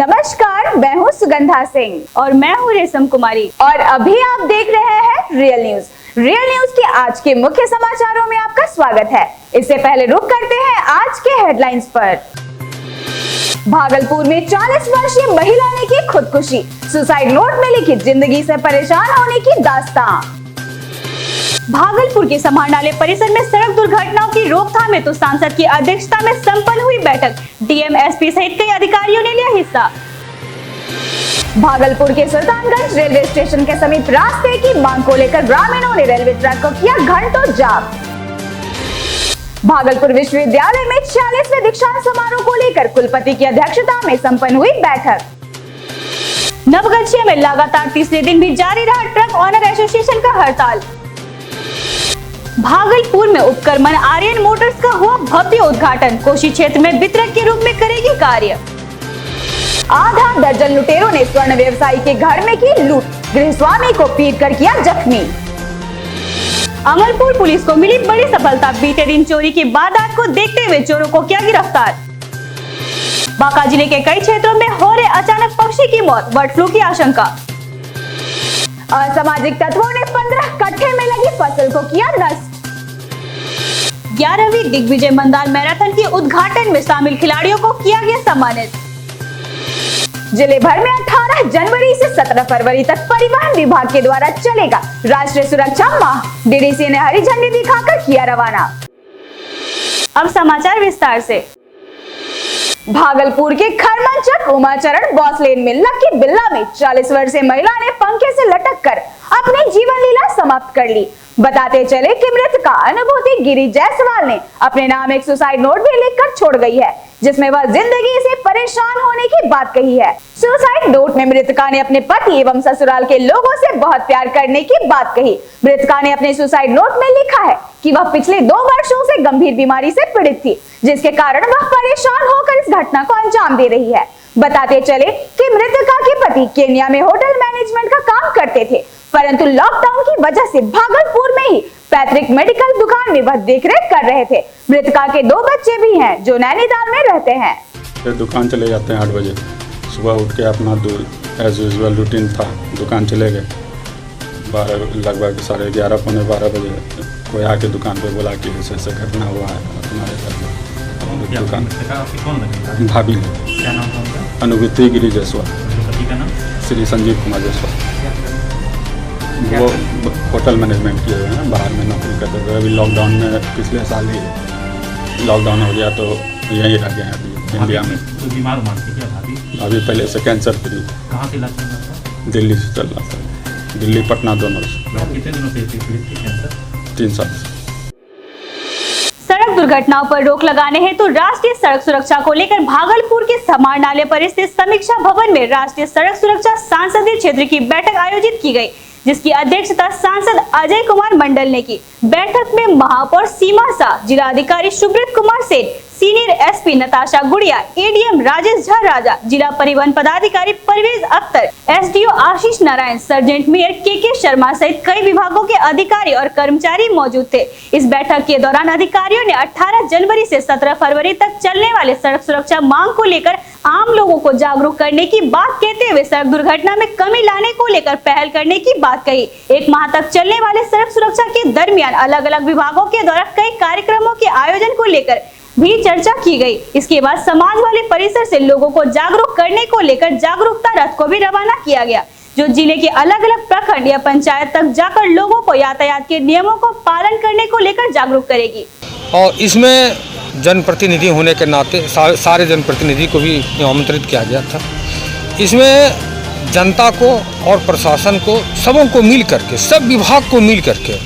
नमस्कार, मैं हूँ सुगंधा सिंह और मैं हूँ रेशम कुमारी और अभी आप देख रहे हैं रियल न्यूज। रियल न्यूज के आज के मुख्य समाचारों में आपका स्वागत है। इससे पहले रुक करते हैं आज के हेडलाइंस पर। भागलपुर में 40 वर्षीय महिला ने की खुदकुशी, सुसाइड नोट में लिखी जिंदगी से परेशान होने की दास्तां। भागलपुर के समाहरणालय परिसर में सड़क दुर्घटनाओं की रोकथाम हेतु सांसद की अध्यक्षता में संपन्न हुई बैठक, डीएम, एसपी सहित कई अधिकारियों ने लिया हिस्सा। भागलपुर के सुल्तानगंज रेलवे स्टेशन के समीप रास्ते की मांग को लेकर ग्रामीणों ने रेलवे ट्रैक को किया घंटों जाम। भागलपुर विश्वविद्यालय में 46वें दीक्षांत समारोह को लेकर कुलपति की अध्यक्षता में संपन्न हुई बैठक। नवगछिया में लगातार तीसरे दिन भी जारी रहा ट्रक ऑनर एसोसिएशन का हड़ताल। भागलपुर में उपक्रमण आर्यन मोटर्स का हुआ भव्य उद्घाटन, कोशी क्षेत्र में वितरक के रूप में करेगी कार्य। आधा दर्जन लुटेरों ने स्वर्ण व्यवसायी के घर में की लूट, गृहस्वामी को पीट कर किया जख्मी। अमरपुर पुलिस को मिली बड़ी सफलता, बीते दिन चोरी की वारदात को देखते हुए चोरों को किया गिरफ्तार। बांका जिले के कई क्षेत्रों में हो रहे अचानक पक्षी की मौत, बर्ड फ्लू की आशंका। असामाजिक तत्वों ने 15 कट्ठे में लगी फसल को किया नष्ट। 11वीं दिग्विजय मंदार मैराथन के उद्घाटन में शामिल खिलाड़ियों को किया गया सम्मानित। जिले भर में 18 जनवरी से 17 फरवरी तक परिवहन विभाग के द्वारा चलेगा राष्ट्रीय सुरक्षा माह, डीडीसी ने हरी झंडी दिखाकर किया रवाना। अब समाचार विस्तार से। भागलपुर के खरमंचक उमाचरण बॉस लेन में लकी बिल्ला में 40 वर्षीय महिला ने पंखे से लटक कर अपनी जीवन लीला समाप्त कर ली। बताते चले कि मृतका अनुभूति गिरी जायसवाल ने अपने नाम एक सुसाइड नोट भी लिखकर छोड़ गई है, जिसमें वह जिंदगी से परेशान होने की बात कही है। सुसाइड नोट में मृतका ने अपने पति एवं ससुराल के लोगों से बहुत प्यार करने की बात कही। मृतका ने अपने सुसाइड नोट में लिखा है कि वह पिछले 2 वर्षों से गंभीर बीमारी से पीड़ित थी, जिसके कारण वह परेशान होकर इस घटना को अंजाम दे रही है। बताते चले कि मृतका के पति केन्या में होटल मैनेजमेंट का काम करते थे, परंतु लॉकडाउन की वजह से भागलपुर में ही पैतृक मेडिकल दुकान में वह देखरेख कर रहे थे। मृतका के 2 बच्चे भी हैं जो नैनीताल में रहते हैं। दुकान चले जाते हैं 8 बजे, सुबह उठ के अपना एज यूजुअल रूटीन था, दुकान चले गए। 12 लगभग 11:30 पौने 12 बजे कोई आके दुकान पे बोला कि ऐसे ऐसे घटना हुआ है तुम्हारे घर में। दुकान भाभी क्या नाम था उनका? अनुभूति गिरी जायसवाल, श्री संजीव कुमार जायसवाल। वो होटल मैनेजमेंट किए हुए हैं, बाहर में नौकरी करते थे। अभी लॉकडाउन में पिछले साल ही लॉकडाउन हो गया तो यहीं रह गए हैं अभी इंडिया में। तो बीमार थी क्या भाभी? अभी पहले से कैंसर फ्री। कहाँ से इलाज चल रहा था? दिल्ली से चल रहा था, दिल्ली पटना दोनों से। कितने दिनों से पीड़ित थी कैंसर? 3 साल से। सड़क दुर्घटनाओं पर रोक लगाने हेतु राष्ट्रीय सड़क सुरक्षा को लेकर भागलपुर के समाहरणालय पर स्थित समीक्षा भवन में राष्ट्रीय सड़क सुरक्षा संसदीय क्षेत्र की बैठक आयोजित की गई, जिसकी अध्यक्षता सांसद अजय कुमार मंडल ने की। बैठक में महापौर सीमा शाह, जिलाधिकारी सुब्रत कुमार सेन, सीनियर एसपी नताशा गुड़िया, एडीएम राजेश झा राजा, जिला परिवहन पदाधिकारी परवेज अख्तर, एसडीओ आशीष नारायण, सर्जेंट मेयर के शर्मा सहित कई विभागों के अधिकारी और कर्मचारी मौजूद थे। इस बैठक के दौरान अधिकारियों ने 18 जनवरी से 17 फरवरी तक चलने वाले सड़क सुरक्षा मांग को लेकर आम लोगों को जागरूक करने की बात कहते हुए सड़क दुर्घटना में कमी लाने को लेकर पहल करने की बात कही। 1 माह तक चलने वाले सड़क सुरक्षा के दरमियान अलग अलग विभागों के द्वारा कई कार्यक्रमों के आयोजन को लेकर भी चर्चा की गई। इसके बाद समाज वाले परिसर से लोगों को जागरूक करने को लेकर जागरूकता रथ को भी रवाना किया गया, जो जिले के अलग अलग प्रखंड या पंचायत तक जाकर लोगों को यातायात के नियमों को पालन करने को लेकर जागरूक करेगी। और इसमें जनप्रतिनिधि होने के नाते सारे जनप्रतिनिधि को भी आमंत्रित किया गया था। इसमें जनता को और प्रशासन को सबों को मिल करके, सब विभाग को मिल करके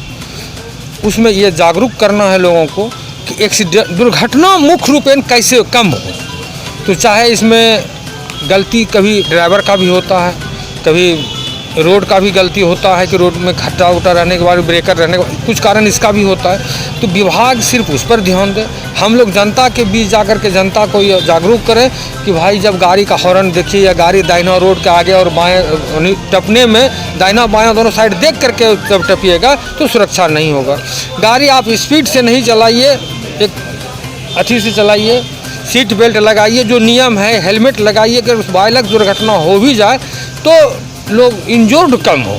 उसमें ये जागरूक करना है लोगों को कि एक्सीडेंट दुर्घटना मुख्य रूपेण कैसे कम हो। तो चाहे इसमें गलती कभी ड्राइवर का भी होता है, कभी रोड का भी गलती होता है कि रोड में खट्टा उटा रहने के बाद ब्रेकर रहने के बाद कुछ कारण इसका भी होता है। तो विभाग सिर्फ उस पर ध्यान दे। हम लोग जनता के बीच जाकर के जनता को ये जागरूक करें कि भाई जब गाड़ी का हॉर्न देखिए या गाड़ी दाहिना रोड के आगे और बाएं टपने में दाहिना बायां दोनों साइड देख करके जब टपिएगा तो सुरक्षा नहीं होगा। गाड़ी आप स्पीड से नहीं चलाइए, एक अच्छी से चलाइए, सीट बेल्ट लगाइए, जो नियम है हेलमेट लगाइए। अगर उस बाइलक दुर्घटना हो भी जाए तो लोग इंजोर्ड कम हो।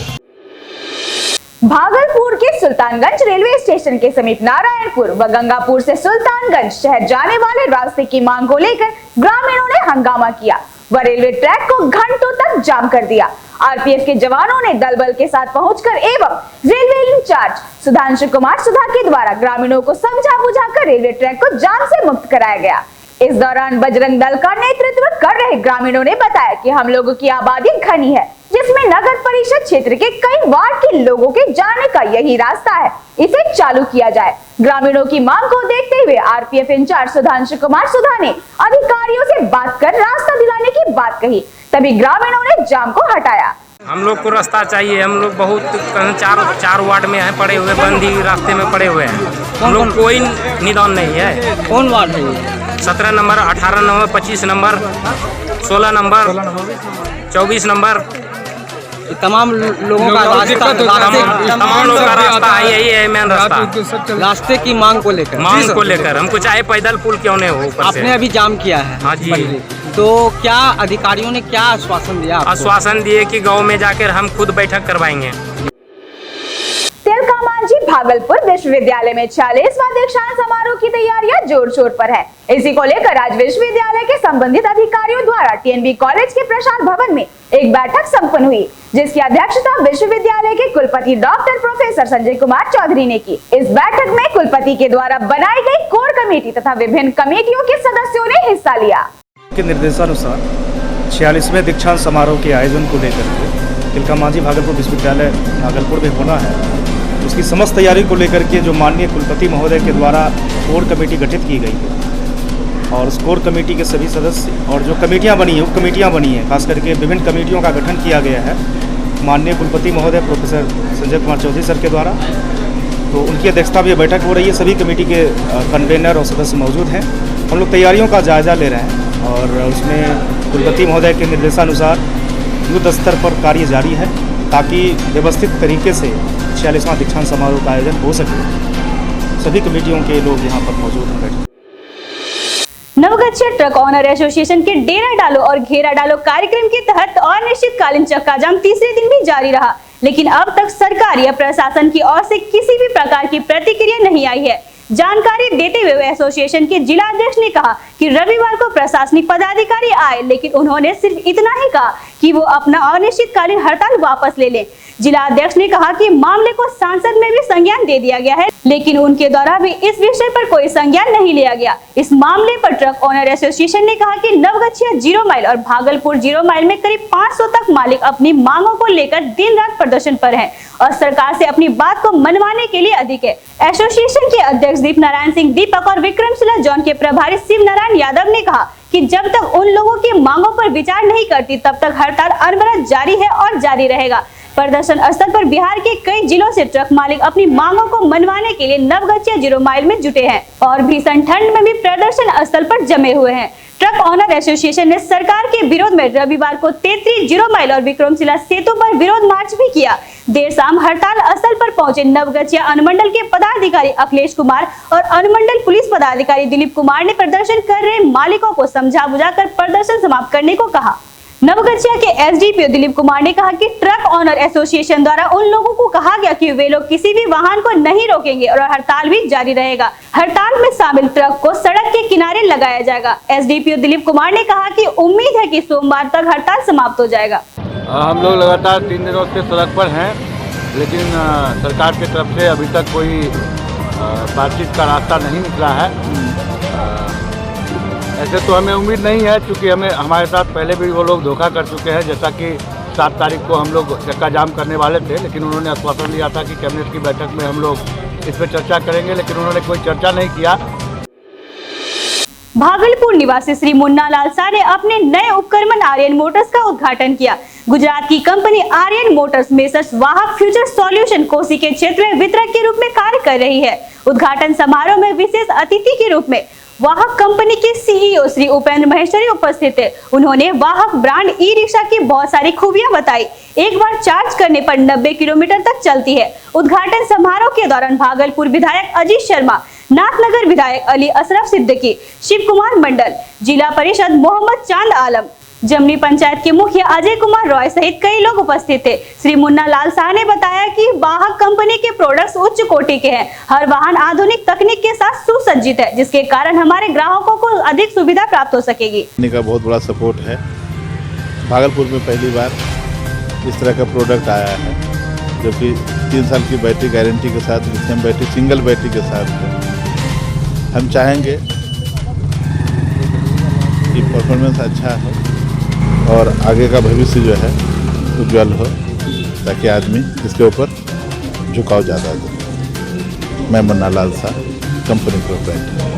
भागलपुर के सुल्तानगंज रेलवे स्टेशन के समीप नारायणपुर व गंगापुर से सुल्तानगंज शहर जाने वाले रास्ते की मांग को लेकर ग्रामीणों ने हंगामा किया व रेलवे ट्रैक को घंटों तक जाम कर दिया। आरपीएफ के जवानों ने दल बल के साथ पहुंचकर एवं रेलवे इंचार्ज सुधांशु कुमार सुधा के द्वारा ग्रामीणों को समझा बुझाकर रेलवे ट्रैक को जाम से मुक्त कराया गया। इस दौरान बजरंग दल का नेतृत्व कर रहे ग्रामीणों ने बताया कि हम लोगों की आबादी घनी है, जिसमें नगर परिषद क्षेत्र के कई वार्ड के लोगों के जाने का यही रास्ता है, इसे चालू किया जाए। ग्रामीणों की मांग को देखते हुए आरपीएफ इंचार्ज सुधांशु कुमार सुधा ने अधिकारियों से बात कर रास्ता दिलाने की बात कही, तभी ग्रामीणों ने जाम को हटाया। हम लोग को रास्ता चाहिए। हम लोग बहुत चार वार्ड में हैं पड़े हुए, बंद ही रास्ते में पड़े हुए हैं। हम लोग कोई निदान नहीं है। कौन वार्ड है ये? 17 number, 18 number, 25 number, 16 number, 24 number, तमाम लोगों का तमाम लोग का रास्ता है, यही है मेन रास्ता। रास्ते की मांग को लेकर हमको चाहे पैदल पुल क्यों नहीं हो ऊपर से। आपने अभी जाम किया है? हाँ जी। तो क्या अधिकारियों ने क्या आश्वासन दिया आपको? आश्वासन दिए कि गांव में जाकर हम खुद बैठक करवाएंगे। तिलकामांझी भागलपुर विश्वविद्यालय में 46वां दीक्षांत समारोह की तैयारियां जोर शोर पर है। इसी को लेकर आज विश्वविद्यालय के संबंधित अधिकारियों द्वारा टीएनबी कॉलेज के प्रसाद भवन में एक बैठक संपन्न हुई, जिसकी अध्यक्षता विश्वविद्यालय के कुलपति डॉक्टर प्रोफेसर संजय कुमार चौधरी ने की। इस बैठक में कुलपति के द्वारा बनाई गई कोर कमेटी तथा विभिन्न कमेटियों के सदस्यों ने हिस्सा लिया। के निर्देशानुसार 46वें दीक्षांत समारोह के आयोजन को लेकर के तिलकामांझी भागलपुर विश्वविद्यालय भागलपुर में होना है, उसकी समस्त तैयारी को लेकर के जो माननीय कुलपति महोदय के द्वारा कोर कमेटी गठित की गई है और उस कोर कमेटी के सभी सदस्य और जो कमेटियां बनी हैं, उप कमेटियां बनी हैं, खास करके विभिन्न कमेटियों का गठन किया गया है माननीय कुलपति महोदय प्रोफेसर संजय कुमार चौधरी सर के द्वारा। तो उनकी अध्यक्षता में बैठक हो रही है, सभी कमेटी के कन्वेनर और सदस्य मौजूद हैं। हम लोग तैयारियों का जायजा ले रहे हैं और उसमें कुलपति महोदय के निर्देशानुसार युद्ध स्तर पर कार्य जारी है ताकि व्यवस्थित तरीके से 46वां दीक्षांत समारोह का आयोजन हो सके। सभी कमेटियों के लोग यहाँ पर मौजूद हैं बैठे। नवगछिया ट्रक ऑनर एसोसिएशन के डेरा डालो और घेरा डालो कार्यक्रम के तहत अनिश्चितकालीन चक्का जाम तीसरे दिन भी जारी रहा, लेकिन अब तक सरकार या प्रशासन की ओर से किसी भी प्रकार की प्रतिक्रिया नहीं आई है। जानकारी देते हुए एसोसिएशन के जिला अध्यक्ष ने कहा कि रविवार को प्रशासनिक पदाधिकारी आए, लेकिन उन्होंने सिर्फ इतना ही कहा कि वो अपना अनिश्चितकालीन हड़ताल वापस ले लें। जिला अध्यक्ष ने कहा कि मामले को सांसद में भी संज्ञान दे दिया गया है, लेकिन उनके द्वारा भी इस विषय पर कोई संज्ञान नहीं लिया गया। इस मामले पर ट्रक ऑनर एसोसिएशन ने कहा कि नवगछिया 0 माइल और भागलपुर 0 माइल में करीब 500 तक मालिक अपनी मांगों को लेकर दिन रात प्रदर्शन पर हैं और सरकार से अपनी बात को मनवाने के लिए अधिक है। एसोसिएशन के अध्यक्ष दीप नारायण सिंह दीपक और विक्रमशिला जोन के प्रभारी शिव नारायण यादव ने कहा कि जब तक उन लोगों की मांगों पर विचार नहीं करती तब तक हड़ताल अनवरत जारी है और जारी रहेगा। प्रदर्शन स्थल पर बिहार के कई जिलों से ट्रक मालिक अपनी मांगों को मनवाने के लिए नवगछिया 0 माइल में जुटे हैं और भीषण ठंड में भी प्रदर्शन स्थल पर जमे हुए हैं। ट्रक ऑनर एसोसिएशन ने सरकार के विरोध में रविवार को 33 0 माइल और विक्रमशिला सेतु पर विरोध मार्च भी किया। देर शाम हड़ताल स्थल पर पहुंचे नवगछिया अनुमंडल के पदाधिकारी अखिलेश कुमार और अनुमंडल पुलिस पदाधिकारी दिलीप कुमार ने प्रदर्शन कर रहे मालिकों को समझा बुझाकर प्रदर्शन समाप्त करने को कहा। नवगछिया के एसडीपीओ दिलीप कुमार ने कहा कि ट्रक ऑनर एसोसिएशन द्वारा उन लोगों को कहा गया कि वे लोग किसी भी वाहन को नहीं रोकेंगे और हड़ताल भी जारी रहेगा। हड़ताल में शामिल ट्रक को सड़क के किनारे लगाया जाएगा। एसडीपीओ दिलीप कुमार ने कहा कि उम्मीद है कि सोमवार तक हड़ताल समाप्त हो जाएगा। हम लोग लगातार 3 दिनों से सड़क पर हैं, लेकिन सरकार की तरफ से अभी तक कोई बातचीत का रास्ता नहीं निकला है। ऐसे तो हमें उम्मीद नहीं है, क्योंकि हमारे साथ पहले भी वो लोग धोखा कर चुके हैं। जैसा कि 7 तारीख को हम लोग चक्का जाम करने वाले थे, लेकिन उन्होंने आश्वासन दिया था कि कैबिनेट की बैठक में हम लोग इस पर चर्चा करेंगे, लेकिन उन्होंने कोई चर्चा नहीं किया। भागलपुर निवासी श्री मुन्ना लाल शाह ने अपने नए उपक्रम आर्यन मोटर्स का उद्घाटन किया। गुजरात की कंपनी आर्यन मोटर्स मेसर्स वाहक फ्यूचर सॉल्यूशन कोसी के क्षेत्र में वितरक के रूप में कार्य कर रही है। उद्घाटन समारोह में विशेष अतिथि के रूप में वाहक कंपनी के सीईओ श्री उपेंद्र महेश्वरी उपस्थित थे। उन्होंने वाहक ब्रांड ई रिक्शा की बहुत सारी खूबियां बताई। एक बार चार्ज करने पर 90 किलोमीटर तक चलती है। उद्घाटन समारोह के दौरान भागलपुर विधायक अजीत शर्मा, नाथनगर विधायक अली अशरफ सिद्दीकी, शिव कुमार मंडल, जिला परिषद मोहम्मद चांद आलम, जमनी पंचायत के मुखिया अजय कुमार रॉय सहित कई लोग उपस्थित थे। श्री मुन्ना लाल शाह ने बताया कि वाहक कंपनी के प्रोडक्ट्स उच्च कोटि के हैं। हर वाहन आधुनिक तकनीक के साथ सुसज्जित है, जिसके कारण हमारे ग्राहकों को अधिक सुविधा प्राप्त हो सकेगी। का बहुत बड़ा सपोर्ट है। भागलपुर में पहली बार इस तरह का प्रोडक्ट आया है, जो कि 3 साल की बैटरी गारंटी के साथ, लिथियम बैटरी, सिंगल बैटरी के साथ है। हम चाहेंगे कि परफॉर्मेंस अच्छा हो और आगे का भविष्य जो है उज्जवल हो, ताकि आदमी इसके ऊपर झुकाव ज़्यादा दे। मैं मुन्ना लाल शाह, कंपनी प्रोप्राइटर।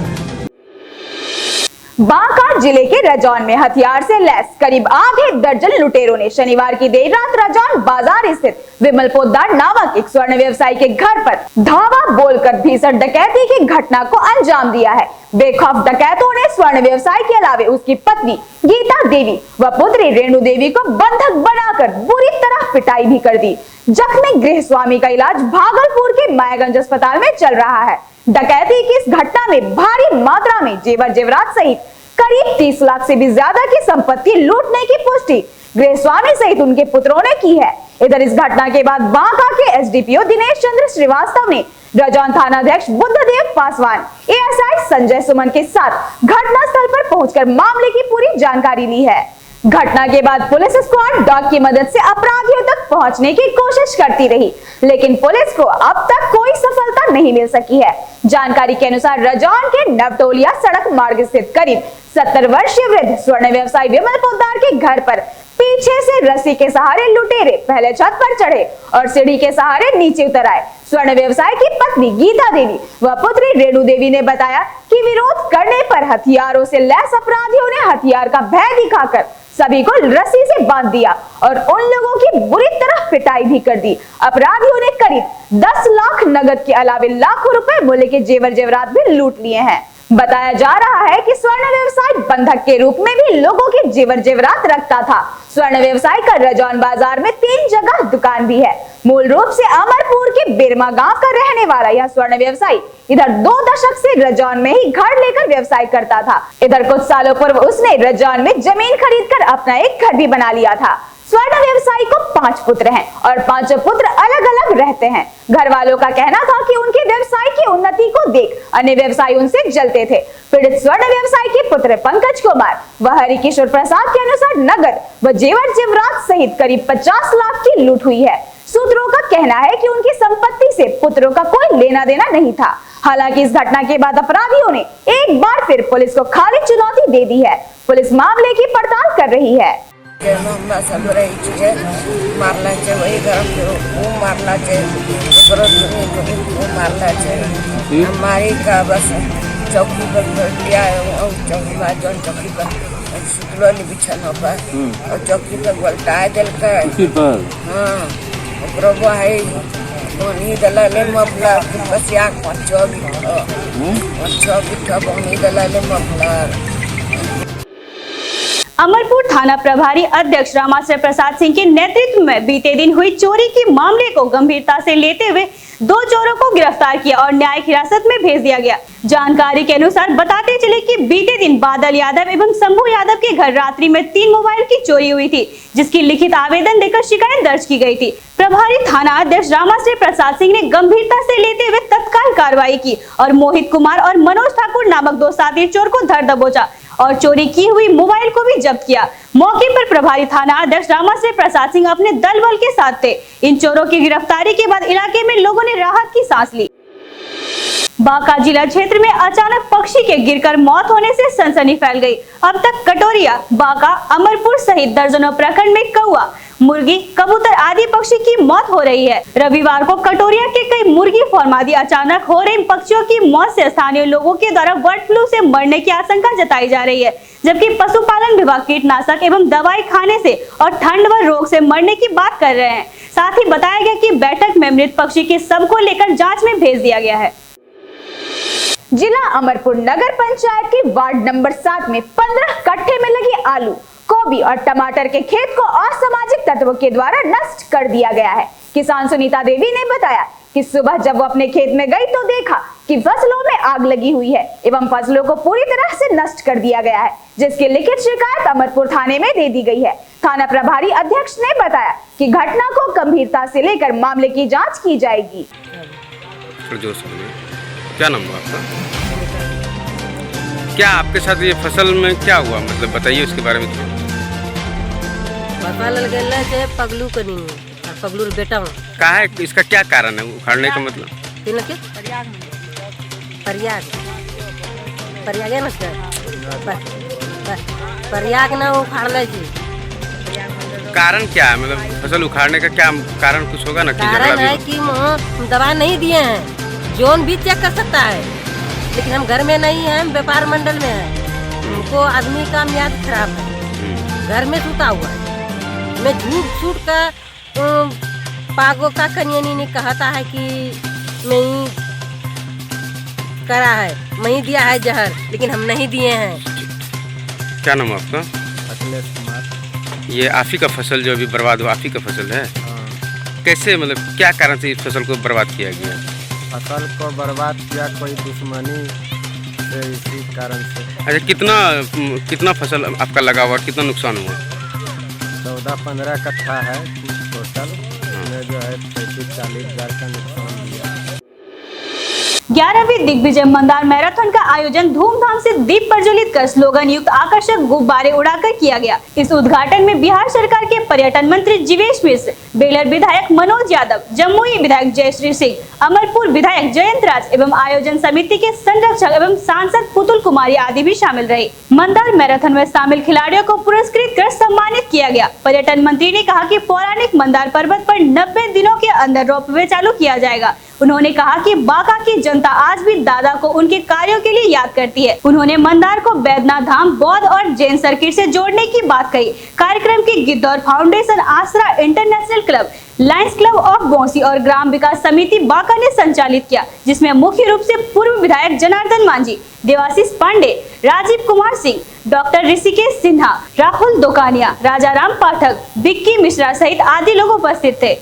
बांका जिले के रजौन में हथियार से लैस करीब आधे दर्जन लुटेरों ने शनिवार की देर रात रजौन बाजार स्थित विमल पोद्दार नामक एक स्वर्ण व्यवसायी के घर पर धावा बोलकर भीषण डकैती की घटना को अंजाम दिया है। बेखौफ डकैतों ने स्वर्ण व्यवसायी के अलावे उसकी पत्नी गीता देवी व पुत्री रेणु देवी को बंधक बनाकर बुरी तरह पिटाई भी कर दी। जख्मी गृह स्वामी का इलाज भागलपुर के मायागंज अस्पताल में चल रहा है। डकैती की इस घटना में भारी मात्रा में जेवर जेवरात सहित करीब 30 लाख से भी ज्यादा की संपत्ति लूटने की पुष्टि गृह स्वामी सहित उनके पुत्रों ने की है। इधर इस घटना के बाद बांका के एसडीपीओ दिनेश चंद्र श्रीवास्तव ने रजौन थानाध्यक्ष बुद्धदेव पासवान, एएसआई संजय सुमन के साथ घटनास्थल पर पहुंचकर मामले की पूरी जानकारी ली है। घटना के बाद पुलिस स्क्वाड डॉग की मदद से अपराधियों तक पहुंचने की कोशिश करती रही, लेकिन पुलिस को अब तक कोई सफलता नहीं मिल सकी है। जानकारी के अनुसार रजौन के नवटोलिया सड़क मार्ग स्थित करीब 70 वर्षीय वृद्ध स्वर्ण व्यवसायी विमल पोद्दार के घर पर पीछे से रस्सी के सहारे लुटेरे पहले छत पर चढ़े और सीढ़ी के सहारे नीचे उतर आए। स्वर्ण व्यवसायी की पत्नी गीता देवी व पुत्री रेणु देवी ने बताया कि विरोध करने पर हथियारों से लैस अपराधियों ने हथियार का भय दिखाकर सभी को रस्सी से बांध दिया और उन लोगों की बुरी तरह पिटाई भी कर दी। अपराधियों ने करीब 10 लाख नगद के अलावे लाखों रुपए मूल्य के जेवर जेवरात भी लूट लिए हैं। बताया जा रहा है कि स्वर्ण व्यवसायी बंधक के रूप में भी लोगों के जेवर जेवरात रखता था। स्वर्ण व्यवसायी का रजौन बाजार में 3 जगह दुकान भी है। मूल रूप से अमरपुर के बिरमा गांव का रहने वाला यह स्वर्ण व्यवसायी इधर 2 दशक से रजौन में ही घर लेकर व्यवसाय करता था। इधर कुछ सालों पूर्व उसने रजौन में जमीन खरीदकर अपना एक घर भी बना लिया था। स्वर्ण व्यवसायी को 5 पुत्र हैं और 5 पुत्र अलग अलग रहते हैं। घर वालों का कहना था कि उनके व्यवसाय की उन्नति को देख अन्य व्यवसायी उनसे जलते थे। पीड़ित स्वर्ण व्यवसायी के पुत्र पंकज कुमार व हरिकिशोर प्रसाद के अनुसार नगद व जेवर जेवरात सहित करीब 50 लाख की लूट हुई है। सूत्रों का कहना है कि उनकी संपत्ति से पुत्रों का कोई लेना देना नहीं था। हालांकि इस घटना के बाद अपराधियों ने एक बार फिर पुलिस को खाली चुनौती दे दी है। पुलिस मामले की पड़ताल कर रही है। हमारी का बस चौकी पर लिया चौकी पर चौकी पर सुतलोली बिछाना पर और चौकी पर बोलता दिल कर हाँ प्रभु है बोनी दलाले मफला बस या पंचो बिठा बोनी दलाले मफला। अमरपुर थाना प्रभारी अध्यक्ष रामाश्रय प्रसाद सिंह के नेतृत्व में बीते दिन हुई चोरी के मामले को गंभीरता से लेते हुए 2 चोरों को गिरफ्तार किया और न्यायिक हिरासत में भेज दिया गया। जानकारी के अनुसार बताते चले कि बीते दिन बादल यादव एवं शंभू यादव के घर रात्रि में 3 मोबाइल की चोरी हुई थी, जिसकी लिखित आवेदन देकर शिकायत दर्ज की गई थी। प्रभारी थाना अध्यक्ष रामाश्रय प्रसाद सिंह ने गंभीरता से लेते हुए तत्काल कार्रवाई की और मोहित कुमार और मनोज ठाकुर नामक 2 साथी चोर को धर दबोचा और चोरी की हुई मोबाइल को भी जब्त किया। मौके पर प्रभारी थाना अध्यक्ष रामाश्रय प्रसाद सिंह अपने दल बल के साथ थे। इन चोरों की गिरफ्तारी के बाद इलाके में लोगों ने राहत की सांस ली। बांका जिला क्षेत्र में अचानक पक्षी के गिरकर मौत होने से सनसनी फैल गई। अब तक कटोरिया, बांका, अमरपुर सहित दर्जनों प्रखंड में कौआ, मुर्गी, कबूतर आदि पक्षी की मौत हो रही है। रविवार को कटोरिया के कई मुर्गी फार्म आदि अचानक हो रही पक्षियों की मौत से स्थानीय लोगों के द्वारा बर्ड फ्लू से मरने की आशंका जताई जा रही है, जबकि पशुपालन विभाग कीटनाशक एवं दवाई खाने से और ठंड व रोग से मरने की बात कर रहे हैं। साथ ही बताया गया कि बैठक में मृत पक्षी के शव को लेकर जाँच में भेज दिया गया है। जिला अमरपुर नगर पंचायत के वार्ड नंबर 7 में 15 कट्ठे में लगी आलू, गोभी और टमाटर के खेत को असामाजिक तत्वों के द्वारा नष्ट कर दिया गया है। किसान सुनीता देवी ने बताया कि सुबह जब वो अपने खेत में गई तो देखा कि फसलों में आग लगी हुई है एवं फसलों को पूरी तरह से नष्ट कर दिया गया है, जिसकी लिखित शिकायत अमरपुर थाने में दे दी गई है। थाना प्रभारी अध्यक्ष ने बताया कि घटना को गंभीरता से लेकर मामले की जांच की जाएगी। क्या नाम हुआ आपका? क्या आपके साथ ये फसल में क्या हुआ, मतलब बताइए उसके बारे में। फसल गले से पगलू कनी पगलू बेटा हूँ। कहा है इसका क्या कारण है उखाड़ने का मतलब? प्रयाग न प्रयाग ना उखाड़ ले। कारण क्या है, मतलब फसल उखाड़ने का क्या कारण कुछ होगा ना? कारण है कि दवा नहीं दिए हैं, जोन भी चेक कर सकता है, लेकिन हम घर में नहीं हैं, हम व्यापार मंडल में हैं। उनको आदमी का मियाद खराब है, घर में सूता हुआ है। मैं झूठ छूट का पागो का कन्यानी ने कहता है कि नहीं करा है, नहीं दिया है जहर, लेकिन हम नहीं दिए हैं। क्या नाम है आपका? अखिलेश कुमार। ये आप ही का फसल जो अभी बर्बाद हुआ, आप ही का फसल है? कैसे, मतलब क्या कारण से इस फसल को बर्बाद किया गया? फसल को बर्बाद किया कोई दुश्मनी से, इसी कारण से। अच्छा, कितना फसल आपका लगा हुआ, कितना नुकसान हुआ? 14-15 कट्ठा है टोटल, में जो है 35-40 हज़ार का नुकसान दिया। 11वीं दिग्विजय मंदार मैराथन का आयोजन धूमधाम से दीप प्रज्वलित कर स्लोगन युक्त आकर्षक गुब्बारे उड़ाकर किया गया। इस उद्घाटन में बिहार सरकार के पर्यटन मंत्री जीवेश मिश्र, बेलर विधायक मनोज यादव, जमुई विधायक जयश्री सिंह, अमरपुर विधायक जयंत राज एवं आयोजन समिति के संरक्षक एवं सांसद पुतुल कुमारी आदि भी शामिल रहे। मंदार मैराथन में शामिल खिलाड़ियों को पुरस्कृत कर सम्मानित किया गया। पर्यटन मंत्री ने कहा कि पौराणिक मंदार पर्वत पर 90 दिनों के अंदर रोपवे चालू किया जाएगा। उन्होंने कहा कि बांका की जनता आज भी दादा को उनके कार्यों के लिए याद करती है। उन्होंने मंदार को बैद्यनाथ धाम, बौद्ध और जैन सर्किट से जोड़ने की बात कही। कार्यक्रम की Gidhaur foundation, Aasra international club, lions club of Bounsi और ग्राम विकास समिति बांका ने संचालित किया, जिसमें मुख्य रूप से पूर्व विधायक जनार्दन मांझी, देवाशीष पांडे, राजीव कुमार सिंह, डॉक्टर ऋषिकेश सिन्हा, राहुल दोकानिया, राजाराम पाठक, विक्की मिश्रा सहित आदि लोग उपस्थित थे।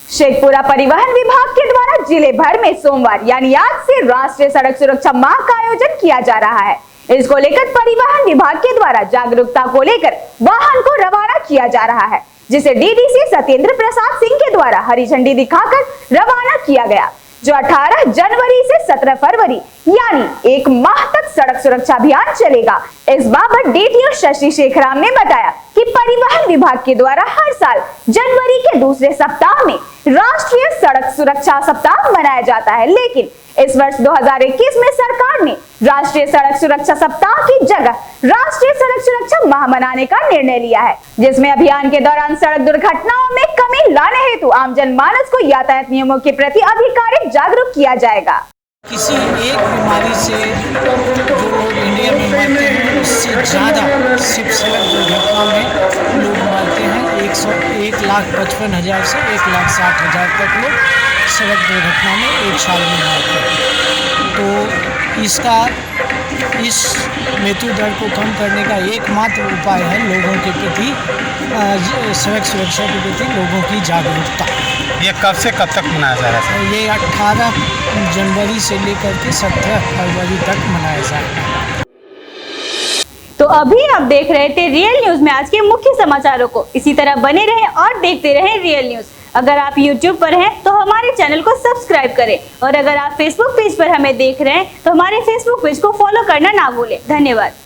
शेखपुरा परिवहन विभाग के द्वारा जिले भर में सोमवार यानी आज से राष्ट्रीय सड़क सुरक्षा माह का आयोजन किया जा रहा है। इसको लेकर परिवहन विभाग के द्वारा जागरूकता को लेकर वाहन को रवाना किया जा रहा है, जिसे डीडीसी सत्येंद्र प्रसाद सिंह के द्वारा हरी झंडी दिखाकर रवाना किया गया, जो 18 जनवरी से 17 फरवरी यानी एक माह तक सड़क सुरक्षा अभियान चलेगा। इस बाबत डीटीओ शशि शेखराम ने बताया कि परिवहन विभाग के द्वारा हर साल जनवरी के दूसरे सप्ताह में राष्ट्रीय सड़क सुरक्षा सप्ताह मनाया जाता है, लेकिन इस वर्ष 2021 में सरकार ने राष्ट्रीय सड़क सुरक्षा सप्ताह की जगह राष्ट्रीय सड़क सुरक्षा माह मनाने का निर्णय लिया है, जिसमें अभियान के दौरान सड़क दुर्घटनाओं में कमी लाने हेतु आम जनमानस को यातायात नियमों के प्रति अधिकारिक जागरूक किया जाएगा। किसी एक बीमारी से जो लोग इंडिया में मरते हैं उससे ज़्यादा सिर्फ सड़क दुर्घटना में लोग मरते हैं। 1,55,000 से 1,60,000 तक लोग सड़क दुर्घटना में एक साल में मरते हैं। तो इस मृत्यु दर को कम करने का एकमात्र उपाय है लोगों के प्रति सड़क सुरक्षा के प्रति लोगों की जागरूकता। ये कब से कब तक मनाया जा रहा है? ये 18 जनवरी से लेकर के 17 फरवरी तक मनाया जाएगा। तो अभी आप देख रहे थे रियल न्यूज में आज के मुख्य समाचारों को। इसी तरह बने रहें और देखते रहें रियल न्यूज। अगर आप YouTube पर हैं तो हमारे चैनल को सब्सक्राइब करें, और अगर आप Facebook पेज पर हमें देख रहे हैं तो हमारे Facebook पेज को फॉलो करना ना भूलें। धन्यवाद।